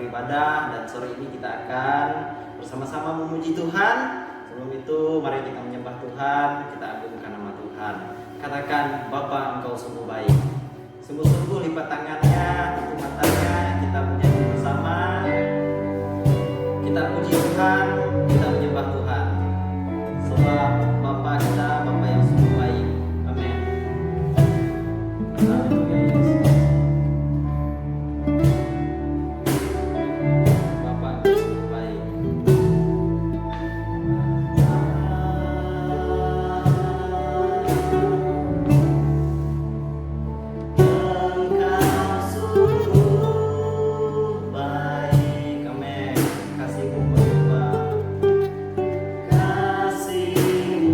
beribadah dan sore ini kita akan bersama-sama memuji Tuhan. Sebelum itu mari kita menyembah Tuhan, kita agungkan nama Tuhan. Katakan, Bapa Engkau sungguh baik. Sungguh-sungguh lipat tangannya, tutup matanya, kita menyanyi bersama. Kita puji Tuhan, kita menyembah Tuhan. Sebab Bapa kita, Bapa yang sungguh baik. Amin. Haleluya Yesus. Bapa Engkau sungguh baik. Kasihmu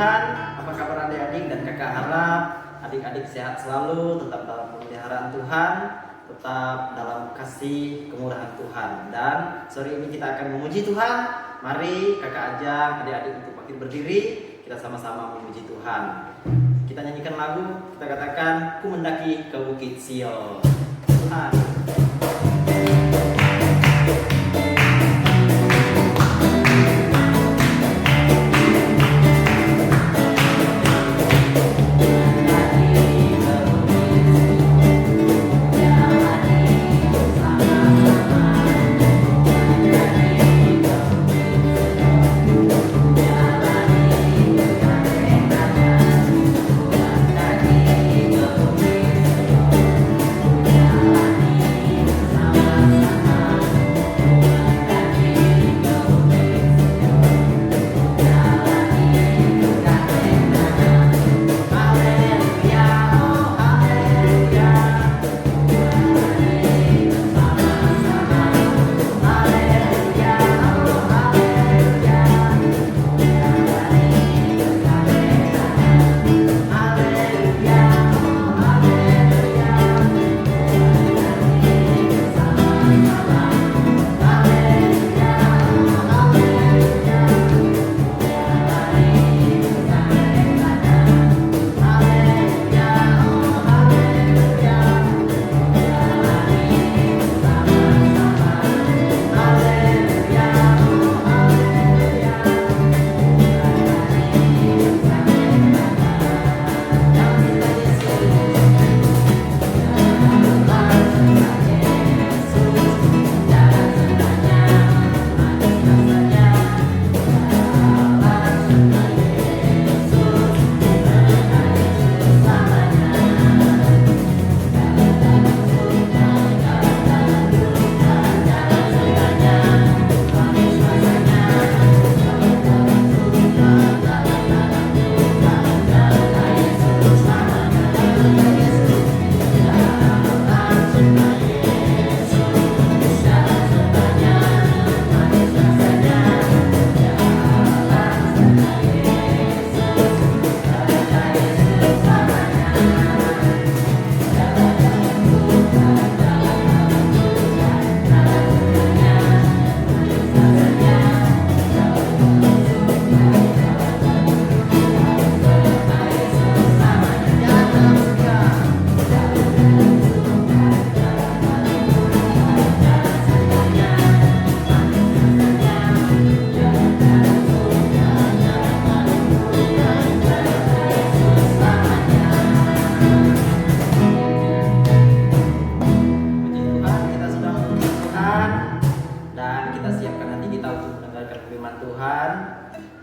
Tuhan. Apa kabar adik-adik dan kakak? Harap adik-adik sehat selalu, tetap dalam pemeliharaan Tuhan, tetap dalam kasih kemurahan Tuhan. Dan sore ini kita akan memuji Tuhan. Mari kakak ajak adik-adik untuk bangkit berdiri, kita sama-sama memuji Tuhan. Kita nyanyikan lagu, kita katakan, ku mendaki ke Bukit Sion. Tuhan.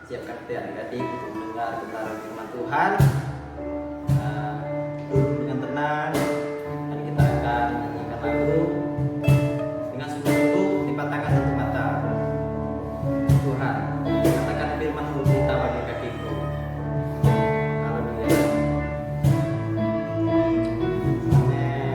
Siapkan hati adik-adik untuk mendengar kebenaran firman Tuhan. Duduk dengan tenang dan kita akan menyanyikan lagu dengan sungguh-sungguh dipatahkan satu mata. Tuhan, katakan firman-Mu berita bagi kakiku. Haleluya. Amin.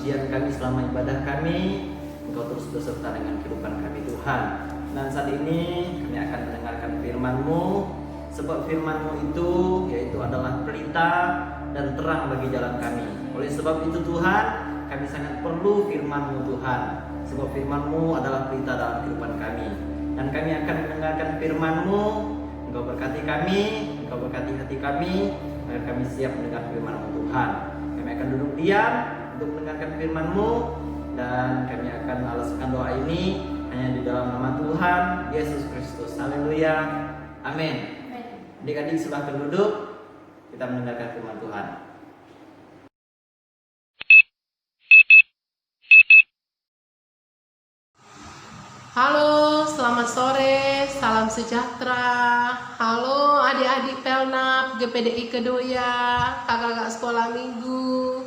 pujian kami selama ibadah kami. Engkau terus beserta dengan kehidupan kami Tuhan. Dan saat ini kami akan mendengarkan firman-Mu, sebab firman-Mu itu yaitu adalah pelita dan terang bagi jalan kami. Oleh sebab itu Tuhan, kami sangat perlu firman-Mu Tuhan, sebab firman-Mu adalah pelita dalam kehidupan kami. Dan kami akan mendengarkan firman-Mu. Engkau berkati kami, Engkau berkati hati kami, agar kami siap mendengar firman-Mu Tuhan. Kami akan duduk diam untuk mendengarkan firman-Mu, dan kami akan alaskan doa ini hanya di dalam nama Tuhan Yesus Kristus. Haleluya. Amin. Adik-adik silahkan duduk, kita mendengarkan firman Tuhan. Halo, selamat sore, salam sejahtera. Halo adik-adik Pelnap, GPDI Kedoya, kakak-kakak sekolah minggu.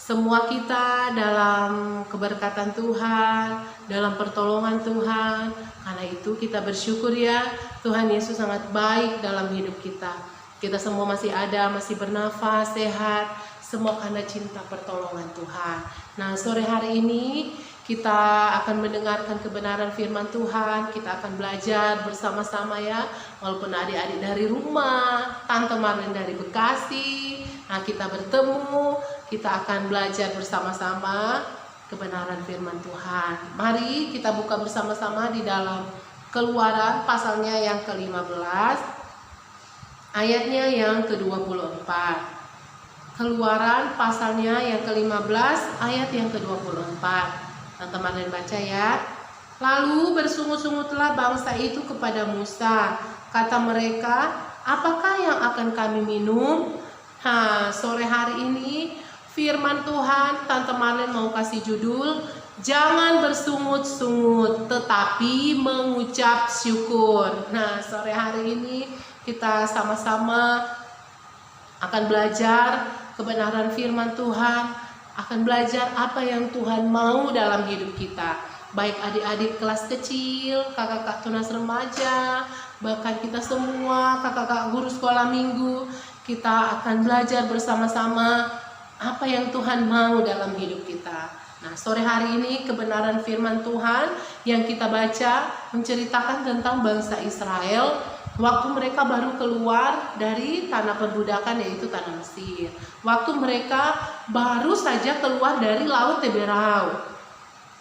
Semua kita dalam keberkatan Tuhan, dalam pertolongan Tuhan. Karena itu kita bersyukur ya, Tuhan Yesus sangat baik dalam hidup kita. Kita semua masih ada, masih bernafas, sehat. Semua karena cinta pertolongan Tuhan. Nah, sore hari ini kita akan mendengarkan kebenaran firman Tuhan. Kita akan belajar bersama-sama ya. Walaupun adik-adik dari rumah, Tante Marlin dari Bekasi. Nah, kita bertemu, kita akan belajar bersama-sama kebenaran firman Tuhan. Mari kita buka bersama-sama di dalam Keluaran pasalnya yang ke-15, ayatnya yang ke-24. Keluaran pasalnya yang ke-15, ayat yang ke-24. Teman-teman baca ya. Lalu bersungut-sungutlah bangsa itu kepada Musa. Kata mereka, apakah yang akan kami minum? Sore hari ini firman Tuhan, Tante Marlin mau kasih judul, jangan bersungut-sungut tetapi mengucap syukur. Nah, sore hari ini kita sama-sama akan belajar kebenaran firman Tuhan, akan belajar apa yang Tuhan mau dalam hidup kita. Baik adik-adik kelas kecil, kakak-kakak tunas remaja, bahkan kita semua kakak-kakak guru sekolah minggu, kita akan belajar bersama-sama apa yang Tuhan mau dalam hidup kita. Nah, sore hari ini kebenaran firman Tuhan yang kita baca menceritakan tentang bangsa Israel waktu mereka baru keluar dari tanah perbudakan, yaitu tanah Mesir. Waktu mereka baru saja keluar dari Laut Teberau.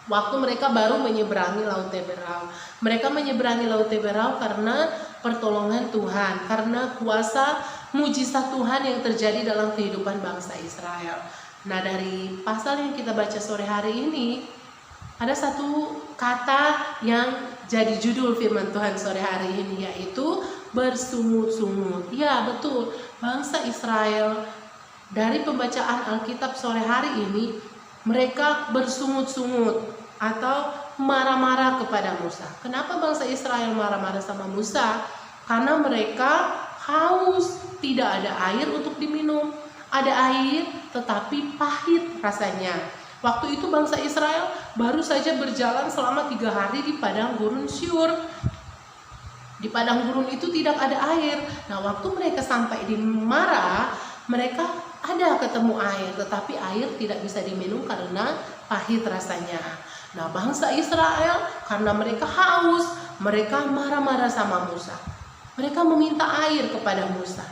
Waktu mereka baru menyeberangi Laut Teberau. Mereka menyeberangi Laut Teberau karena pertolongan Tuhan, karena kuasa mujizat Tuhan yang terjadi dalam kehidupan bangsa Israel. Nah, dari pasal yang kita baca sore hari ini, ada satu kata yang jadi judul firman Tuhan sore hari ini, yaitu bersungut-sungut. Ya, betul. Bangsa Israel dari pembacaan Alkitab sore hari ini, mereka bersungut-sungut atau marah-marah kepada Musa. Kenapa bangsa Israel marah-marah sama Musa? Karena mereka haus, tidak ada air untuk diminum. Ada air tetapi pahit rasanya. Waktu itu bangsa Israel baru saja berjalan selama 3 hari di padang gurun Syur. Di padang gurun itu tidak ada air. Nah, waktu mereka sampai di Mara, mereka ada ketemu air, tetapi air tidak bisa diminum karena pahit rasanya. Nah, bangsa Israel karena mereka haus, mereka marah-marah sama Musa. Mereka meminta air kepada Musa.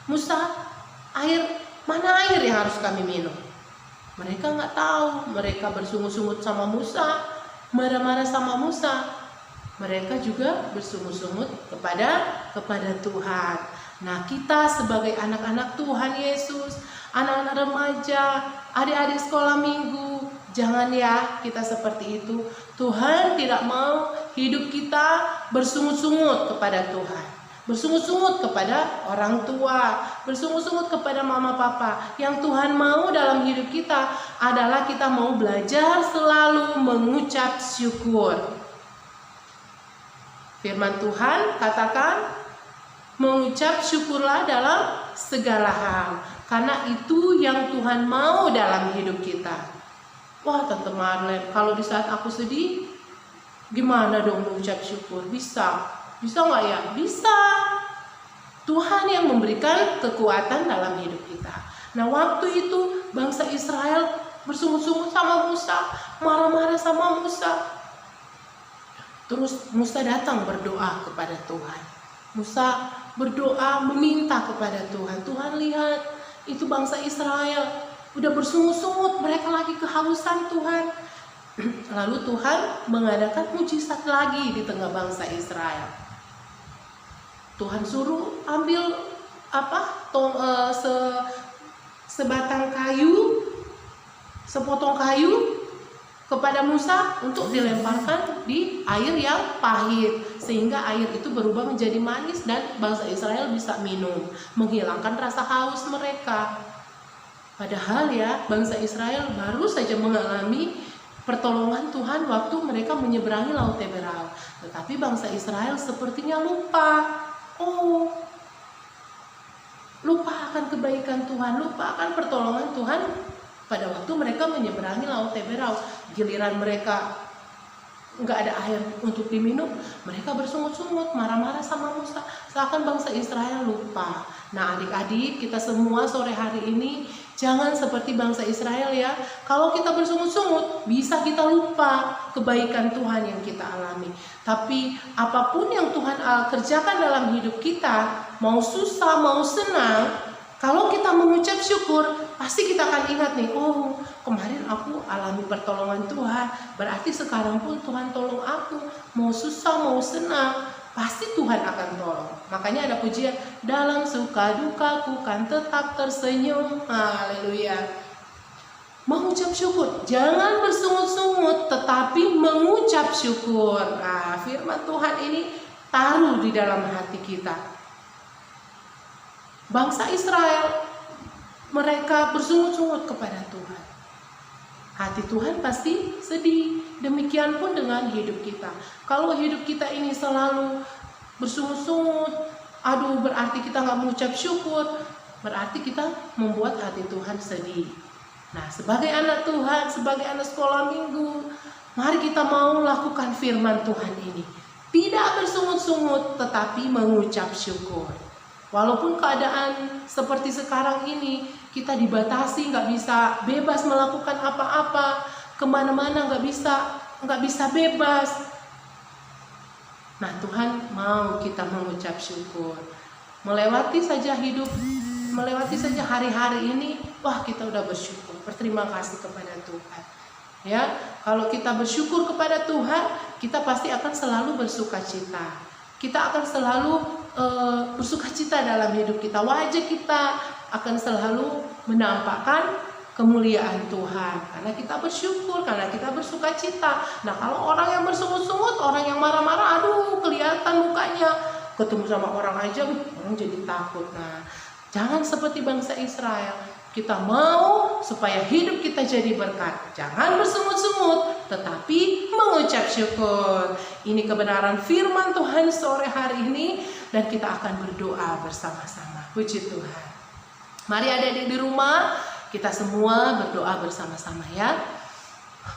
Musa, mana air yang harus kami minum? Mereka nggak tahu. Mereka bersungut-sungut sama Musa, marah-marah sama Musa. Mereka juga bersungut-sungut kepada Tuhan. Nah, kita sebagai anak-anak Tuhan Yesus, anak-anak remaja, adik-adik sekolah minggu, jangan ya kita seperti itu. Tuhan tidak mau hidup kita bersungut-sungut kepada Tuhan, bersungut-sungut kepada orang tua, bersungut-sungut kepada mama papa. Yang Tuhan mau dalam hidup kita adalah kita mau belajar selalu mengucap syukur. Firman Tuhan katakan, mengucap syukurlah dalam segala hal, karena itu yang Tuhan mau dalam hidup kita. Wah, Tante Marlin, kalau di saat aku sedih, gimana dong mengucap syukur? Bisa nggak ya? Bisa. Tuhan yang memberikan kekuatan dalam hidup kita. Nah, waktu itu bangsa Israel bersungut-sungut sama Musa, marah-marah sama Musa. Terus Musa datang berdoa kepada Tuhan. Musa berdoa meminta kepada Tuhan. Tuhan lihat, itu bangsa Israel udah bersungut-sungut, mereka lagi kehausan Tuhan. Lalu Tuhan mengadakan mujizat lagi di tengah bangsa Israel. Tuhan suruh ambil sebatang kayu, sepotong kayu kepada Musa untuk dilemparkan di air yang pahit, sehingga air itu berubah menjadi manis dan bangsa Israel bisa minum, menghilangkan rasa haus mereka. Padahal ya, bangsa Israel baru saja mengalami pertolongan Tuhan waktu mereka menyeberangi Laut Teberau. Tetapi bangsa Israel sepertinya lupa. Lupa akan kebaikan Tuhan, lupa akan pertolongan Tuhan pada waktu mereka menyeberangi Laut Teberau. Giliran mereka nggak ada air untuk diminum, mereka bersungut-sungut, marah-marah sama Musa, seakan bangsa Israel lupa. Nah, adik-adik, kita semua sore hari ini jangan seperti bangsa Israel ya. Kalau kita bersungut-sungut, bisa kita lupa kebaikan Tuhan yang kita alami. Tapi apapun yang Tuhan kerjakan dalam hidup kita, mau susah, mau senang, kalau kita mengucap syukur, pasti kita akan ingat nih, kemarin aku alami pertolongan Tuhan, berarti sekarang pun Tuhan tolong aku, mau susah, mau senang, pasti Tuhan akan tolong. Makanya ada pujian, dalam suka dukaku kan tetap tersenyum. Haleluya. Mengucap syukur, jangan bersungut-sungut, tetapi mengucap syukur. Nah, firman Tuhan ini taruh di dalam hati kita. Bangsa Israel, mereka bersungut-sungut kepada Tuhan. Hati Tuhan pasti sedih. Demikian pun dengan hidup kita. Kalau hidup kita ini selalu bersungut-sungut, berarti kita nggak mengucap syukur, berarti kita membuat hati Tuhan sedih. Nah, sebagai anak Tuhan, sebagai anak sekolah minggu, mari kita mau lakukan firman Tuhan ini. Tidak bersungut-sungut, tetapi mengucap syukur. Walaupun keadaan seperti sekarang ini, kita dibatasi, nggak bisa bebas melakukan apa-apa, kemana-mana nggak bisa bebas. Nah, Tuhan mau kita mengucap syukur. Melewati saja hidup, melewati saja hari-hari ini, kita udah bersyukur, berterima kasih kepada Tuhan. Ya, kalau kita bersyukur kepada Tuhan, kita pasti akan selalu bersukacita. Kita akan selalu bersukacita dalam hidup kita. Wajah kita akan selalu menampakkan kemuliaan Tuhan karena kita bersyukur, karena kita bersukacita. Nah, kalau orang yang bersungut-sungut, orang yang marah-marah, kelihatan mukanya, ketemu sama orang aja orang jadi takut. Nah, jangan seperti bangsa Israel. Kita mau supaya hidup kita jadi berkat. Jangan bersungut-sungut, tetapi mengucap syukur. Ini kebenaran firman Tuhan sore hari ini, dan kita akan berdoa bersama-sama. Puji Tuhan. Mari adik-adik di rumah, kita semua berdoa bersama-sama ya.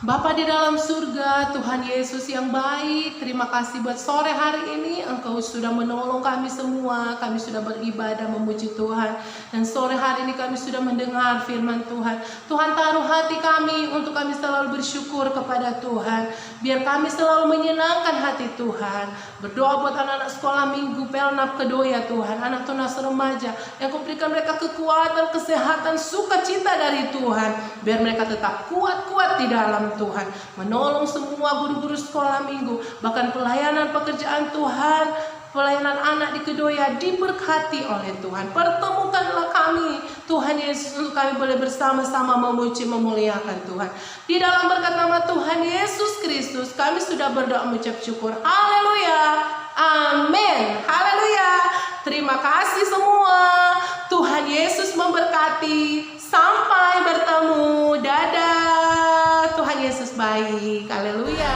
Bapa di dalam surga, Tuhan Yesus yang baik, terima kasih buat sore hari ini Engkau sudah menolong kami semua. Kami sudah beribadah memuji Tuhan, dan sore hari ini kami sudah mendengar firman Tuhan. Tuhan taruh hati kami untuk kami selalu bersyukur kepada Tuhan. Biar kami selalu menyenangkan hati Tuhan. Berdoa buat anak-anak sekolah minggu Pelnap Kedoya Tuhan, anak tunas remaja, yang Kau berikan mereka kekuatan, kesehatan, sukacita dari Tuhan. Biar mereka tetap kuat-kuat di dalam Tuhan, menolong semua guru-guru sekolah minggu, bahkan pelayanan pekerjaan Tuhan, pelayanan anak di Kedoya diberkati oleh Tuhan. Pertemukanlah kami Tuhan Yesus, untuk kami boleh bersama-sama memuji memuliakan Tuhan. Di dalam berkat nama Tuhan Yesus Kristus kami sudah berdoa mengucap syukur. Haleluya, amin, haleluya. Terima kasih semua. Tuhan Yesus memberkati. Sampai bertemu. Dadah. Tuhan Yesus baik. Haleluya.